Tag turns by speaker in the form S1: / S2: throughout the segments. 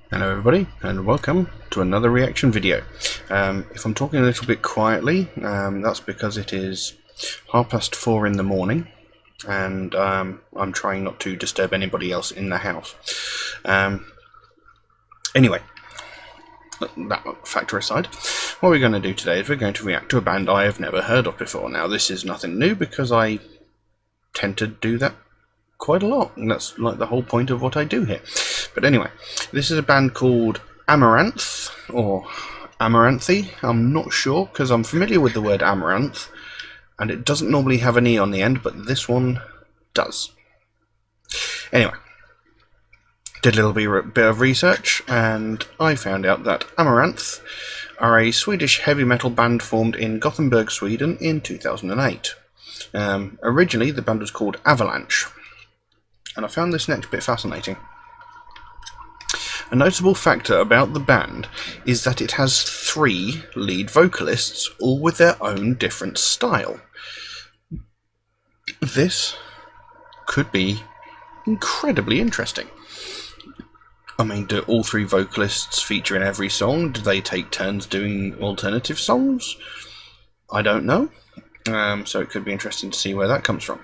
S1: Hello everybody and welcome to another reaction video. If I'm talking a little bit quietly, that's because it is 4:30 in the morning and I'm trying not to disturb anybody else in the house. Anyway, that factor aside, what we're going to do today is we're going to react to a band I have never heard of before. Now this is nothing new because I tend to do that quite a lot, and that's like the whole point of what I do here. But anyway, this is a band called Amaranthe, or Amaranthe, I'm not sure, because I'm familiar with the word amaranth, and it doesn't normally have an E on the end, but this one does. Anyway, did a little bit of research, and I found out that Amaranthe are a Swedish heavy metal band formed in Gothenburg, Sweden in 2008. Originally, the band was called Avalanche, and I found this next bit fascinating. A notable factor about the band is that it has 3 lead vocalists, all with their own different style. This could be incredibly interesting. I mean, do all 3 vocalists feature in every song? Do they take turns doing alternative songs? I don't know. So it could be interesting to see where that comes from.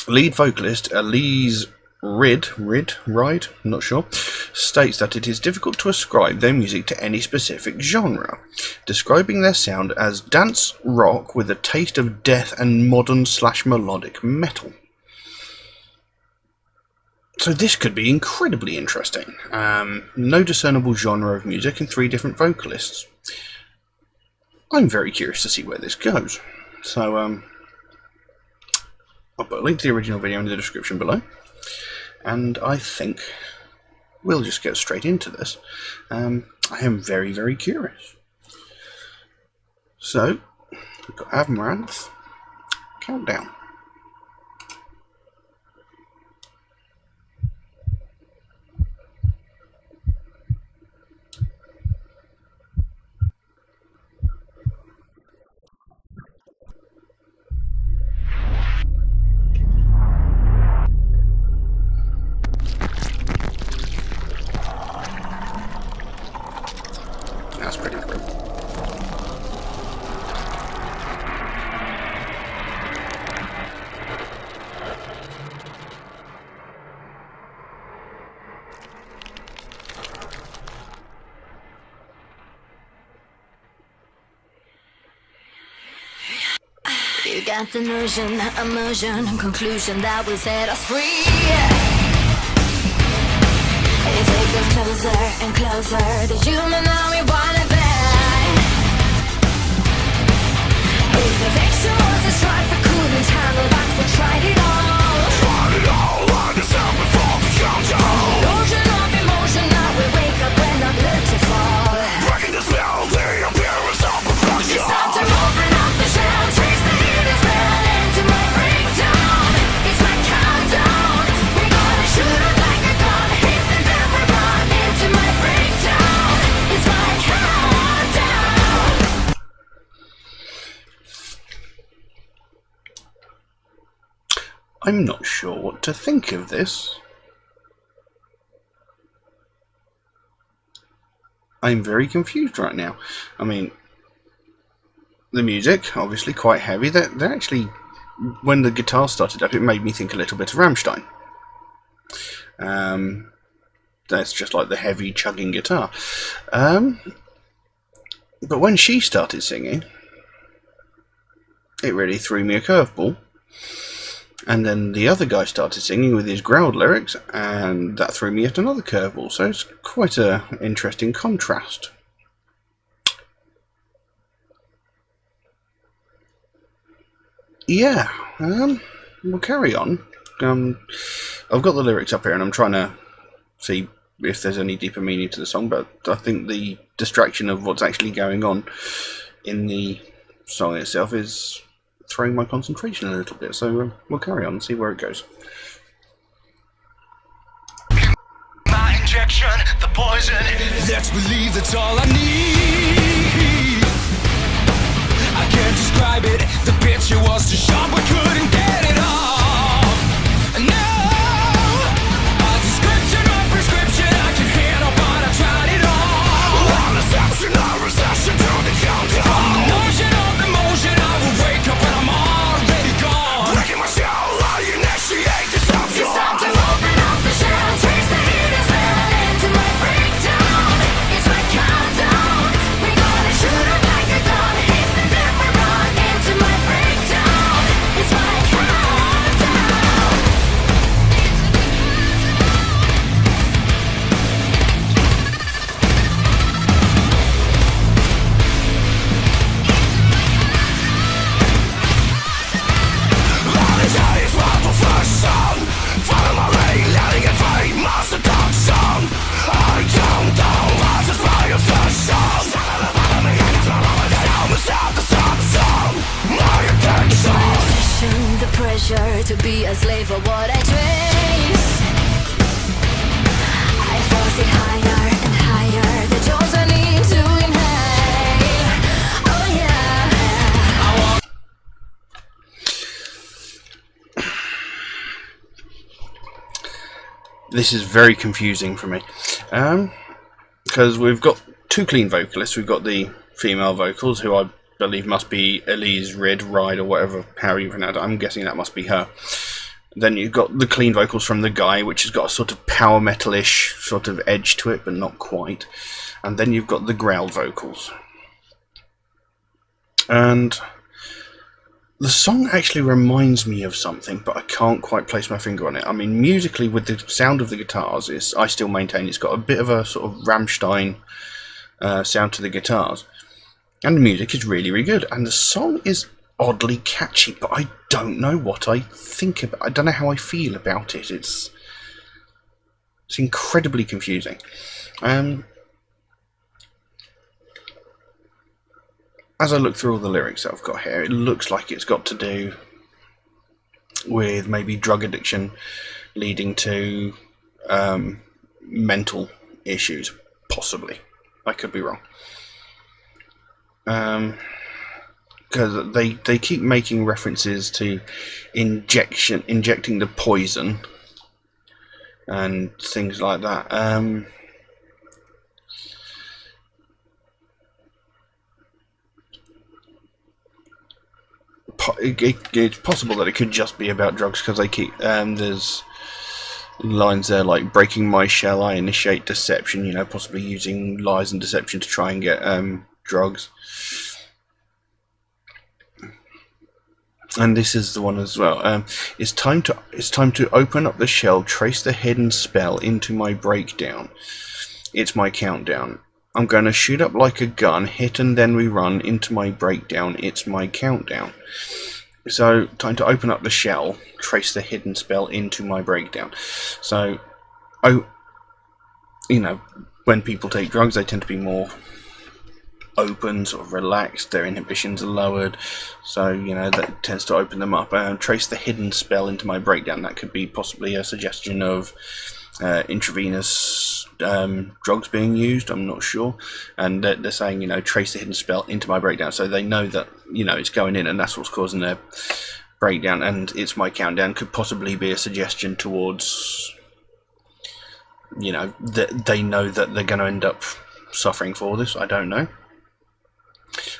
S1: Lead vocalist Elise Ride, I'm not sure, states that it is difficult to ascribe their music to any specific genre, describing their sound as dance rock with a taste of death and modern/melodic metal. So this could be incredibly interesting. No discernible genre of music and 3 different vocalists. I'm very curious to see where this goes. So I'll put a link to the original video in the description below. And I think we'll just get straight into this. I am very, very curious. So, we've got Amaranthe, Countdown. That's pretty cool.
S2: You got the notion, emotion, conclusion that will set us free. It takes us closer and closer, the human now we wanna be. Imperfection was a strife, we couldn't handle, but we tried it all. Tried it all, like the sound before the countdown. Illusion of emotion, now we wake up, we're not meant to fall. Breaking the spell, the appearance of perfection. It's time to open up the shell, chase the hidden spell into my breakdown. It's my countdown, we're gonna shoot it like a gun, hit the never run into my breakdown. It's my countdown.
S1: I'm not sure what to think of this. I'm very confused right now. I mean, the music, obviously quite heavy. They're actually, when the guitar started up, it made me think a little bit of Rammstein. That's just like the heavy chugging guitar. But when she started singing, it really threw me a curveball. And then the other guy started singing with his growled lyrics, and that threw me at another curveball. So it's quite an interesting contrast. Yeah, we'll carry on. I've got the lyrics up here, and I'm trying to see if there's any deeper meaning to the song, but I think the distraction of what's actually going on in the song itself is throwing my concentration a little bit, so we'll carry on and see where it goes.
S3: My injection, the poison. Let's believe that's all I need. I can't describe it, the picture was too sharp, I couldn't get it off. No, a description of
S2: pressure to be a slave for what I trace. I force it higher and higher, the jaws I need to inhale. Oh yeah.
S1: This is very confusing for me, because we've got two clean vocalists. We've got the female vocals, who I believe must be Elise Ride, or whatever, how you pronounce it. I'm guessing that must be her. Then you've got the clean vocals from the guy, which has got a sort of power metal-ish sort of edge to it, but not quite. And then you've got the growl vocals. And the song actually reminds me of something, but I can't quite place my finger on it. I mean, musically, with the sound of the guitars, I still maintain it's got a bit of a sort of Rammstein sound to the guitars. And the music is really, really good. And the song is oddly catchy, but I don't know what I think about. I don't know how I feel about it. It's incredibly confusing. As I look through all the lyrics that I've got here, it looks like it's got to do with maybe drug addiction leading to mental issues, possibly. I could be wrong. Because they keep making references to injecting the poison and things like that. It's possible that it could just be about drugs, because they keep there's lines there like, breaking my shell, I initiate deception, you know, possibly using lies and deception to try and get drugs. And this is the one as well. It's time to open up the shell, trace the hidden spell into my breakdown. It's my countdown. I'm going to shoot up like a gun, hit and then rerun into my breakdown. It's my countdown. So, time to open up the shell, trace the hidden spell into my breakdown. So, you know, when people take drugs, they tend to be more open, sort of relaxed, their inhibitions are lowered, so, you know, that tends to open them up. Trace the hidden spell into my breakdown. That could be possibly a suggestion of intravenous drugs being used, I'm not sure. And they're saying, you know, trace the hidden spell into my breakdown, so they know that, you know, it's going in and that's what's causing their breakdown. And it's my countdown could possibly be a suggestion towards, you know, that they know that they're going to end up suffering for this. I don't know.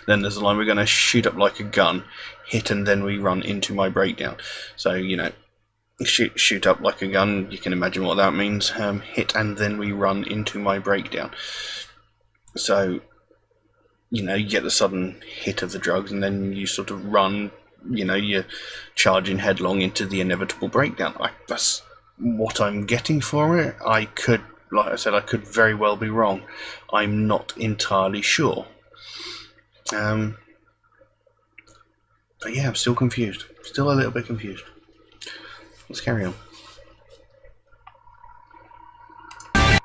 S1: Then there's a line, we're going to shoot up like a gun, hit and then rerun into my breakdown. So, you know, shoot up like a gun, you can imagine what that means. Hit and then rerun into my breakdown. So, you know, you get the sudden hit of the drugs and then you sort of run, you know, you're charging headlong into the inevitable breakdown. That's what I'm getting for it. I could, like I said, I could very well be wrong. I'm not entirely sure. But yeah, I'm still confused. Still a little bit confused. Let's carry on.
S3: Now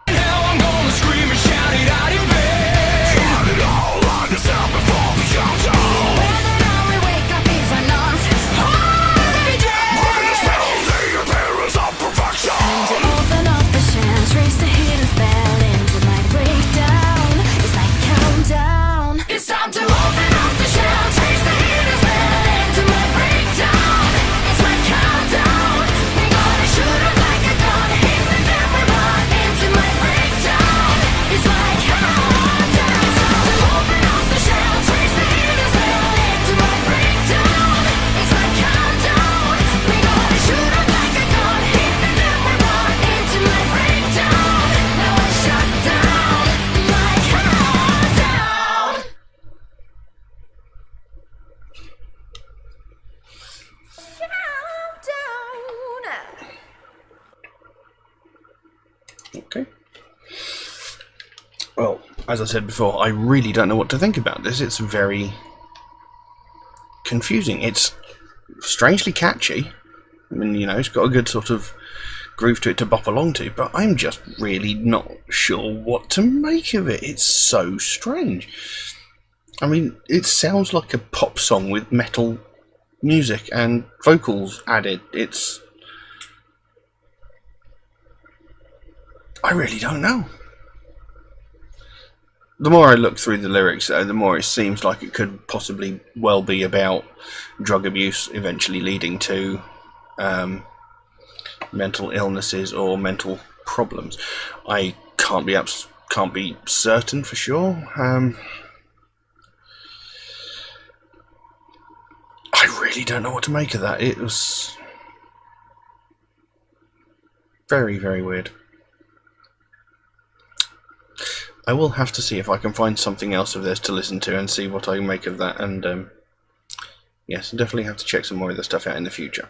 S3: I'm gonna scream and shout it out in vain. Shout it all on the sound before the countdown.
S2: Whether now we wake up if or not, every day.
S3: When the spell, the appearance of perfection.
S2: Time to open up the shell, trace the hidden spell into my breakdown. It's my countdown.
S3: It's time to
S2: Open up the shell, trace the hidden spell into my breakdown. It's my countdown. We're gonna shoot up like a gun, hit and then we run into my breakdown. It's my countdown. It's time to open up the shell, trace the hidden spell into my breakdown. It's my countdown. We're gonna shoot up like a gun, hit and then we run into my breakdown. Now I shut down my countdown.
S1: Okay. Well, as I said before, I really don't know what to think about this. It's very confusing. It's strangely catchy. I mean, you know, it's got a good sort of groove to it to bop along to, but I'm just really not sure what to make of it. It's so strange. I mean, it sounds like a pop song with metal music and vocals added. I really don't know. The more I look through the lyrics, the more it seems like it could possibly well be about drug abuse eventually leading to mental illnesses or mental problems. I can't be certain for sure. I really don't know what to make of that. It was very, very weird. I will have to see if I can find something else of this to listen to and see what I make of that. And yes, definitely have to check some more of the stuff out in the future.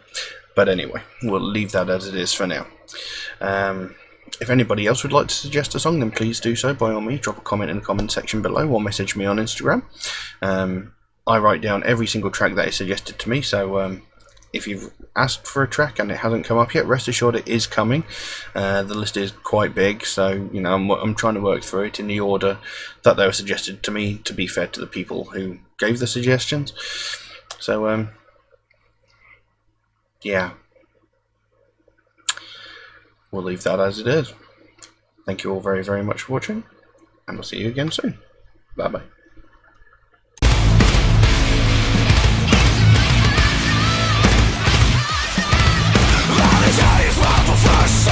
S1: But anyway, we'll leave that as it is for now. If anybody else would like to suggest a song, then please do so. By all means, drop a comment in the comment section below or message me on Instagram. I write down every single track that is suggested to me, so if you've asked for a track and it hasn't come up yet, rest assured it is coming. The list is quite big, so you know I'm trying to work through it in the order that they were suggested to me, to be fair to the people who gave the suggestions. So yeah, we'll leave that as it is. Thank you all very, very much for watching, and we'll see you again soon. Bye bye.
S3: First